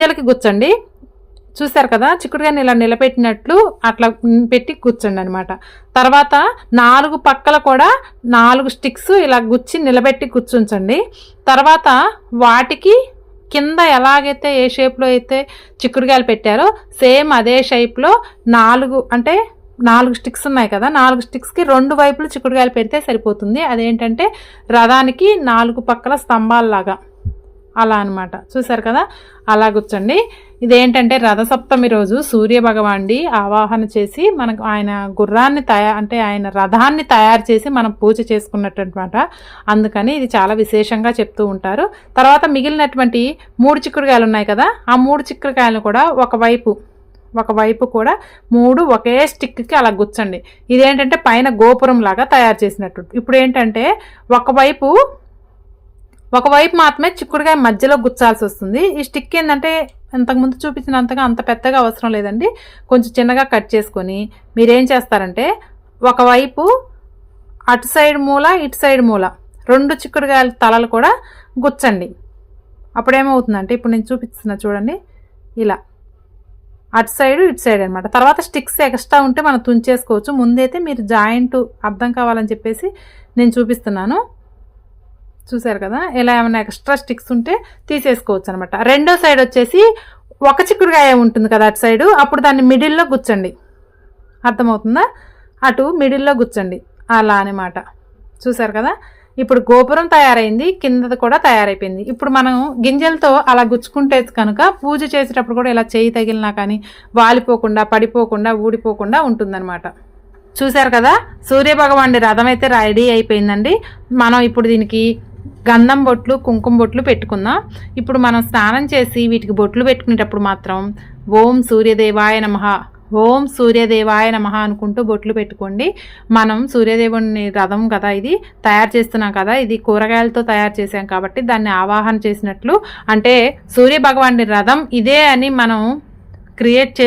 మధ్యలోకి గుచ్చండి. చూసారు కదా, చిక్కుడుకాయని ఇలా నిలబెట్టినట్లు అట్లా పెట్టి కూర్చోండి అనమాట. తర్వాత 4 పక్కల కూడా 4 స్టిక్స్ ఇలా గుచ్చి నిలబెట్టి కూర్చుంచండి. తర్వాత వాటికి కింద ఎలాగైతే ఏ షేప్లో అయితే చిక్కుడుకాయలు పెట్టారో సేమ్ అదే షేప్లో 4 స్టిక్స్ ఉన్నాయి కదా, 4 స్టిక్స్కి 2 వైపులు చిక్కుడుకాయలు పెడితే సరిపోతుంది. అదేంటంటే రథానికి 4 పక్కల స్తంభాలలాగా అలా అనమాట. చూసారు కదా, అలా కూర్చోండి. ఇదేంటంటే రథసప్తమి రోజు సూర్య భగవాన్ని ఆవాహన చేసి మనకు ఆయన గుర్రాన్ని ఆయన రథాన్ని తయారు చేసి మనం పూజ చేసుకున్నట్టు అనమాట. అందుకని ఇది చాలా విశేషంగా చెప్తూ ఉంటారు. తర్వాత మిగిలినటువంటి 3 చిక్కుడుకాయలు ఉన్నాయి కదా, ఆ 3 చిక్కుడుకాయలను కూడా ఒకవైపు కూడా 3 ఒకే స్టిక్కి అలా గుచ్చండి. ఇదేంటంటే పైన గోపురం లాగా తయారు చేసినట్టు. ఇప్పుడు ఏంటంటే ఒకవైపు మాత్రమే చిక్కుడుకాయ మధ్యలో గుచ్చాల్సి వస్తుంది. ఈ స్టిక్ ఏంటంటే ఇంతకుముందు చూపించినంతగా అంత పెద్దగా అవసరం లేదండి. కొంచెం చిన్నగా కట్ చేసుకొని మీరేం చేస్తారంటే ఒకవైపు అటు సైడ్ మూల ఇటు సైడ్ మూల 2 చిక్కుడుకాయల తలలు కూడా గుచ్చండి. అప్పుడేమవుతుందంటే ఇప్పుడు నేను చూపిస్తున్నా చూడండి, ఇలా అటు సైడ్ ఇటు సైడ్ అనమాట. తర్వాత స్టిక్స్ ఎక్స్ట్రా ఉంటే మనం తుంచేసుకోవచ్చు. ముందైతే మీరు జాయింట్ అర్థం కావాలని చెప్పేసి నేను చూపిస్తున్నాను. చూసారు కదా, ఇలా ఏమైనా ఎక్స్ట్రా స్టిక్స్ ఉంటే తీసేసుకోవచ్చు అనమాట. రెండో సైడ్ వచ్చేసి ఒక చిక్కుడుకాయ ఉంటుంది కదా అటు సైడు, అప్పుడు దాన్ని మిడిల్లో గుచ్చండి. అర్థమవుతుందా? అటు మిడిల్లో గుచ్చండి అలా అనమాట. చూసారు కదా, ఇప్పుడు గోపురం తయారైంది, కిందది కూడా తయారైపోయింది. ఇప్పుడు మనం గింజలతో అలా గుచ్చుకుంటే కనుక పూజ చేసేటప్పుడు కూడా ఇలా చేయి తగిలినా కానీ వాలిపోకుండా, పడిపోకుండా, ఊడిపోకుండా ఉంటుందన్నమాట. చూసారు కదా, సూర్యభగవానుడి రథం అయితే రెడీ అయిపోయిందండి. మనం ఇప్పుడు దీనికి గంధం బొట్లు, కుంకుమ బొట్లు పెట్టుకుందాం. ఇప్పుడు మనం స్నానం చేసి వీటికి బొట్లు పెట్టుకునేటప్పుడు మాత్రం ఓం సూర్యదేవాయ నమః, ఓం సూర్యదేవాయ నమః అనుకుంటూ బొట్లు పెట్టుకోండి. మనం సూర్యదేవుని రథం కదా ఇది తయారు చేస్తున్నాం కదా, ఇది కూరగాయలతో తయారు చేసాం కాబట్టి దాన్ని ఆవాహన చేసినట్లు, అంటే సూర్య భగవానుడి రథం ఇదే అని మనం క్రియేట్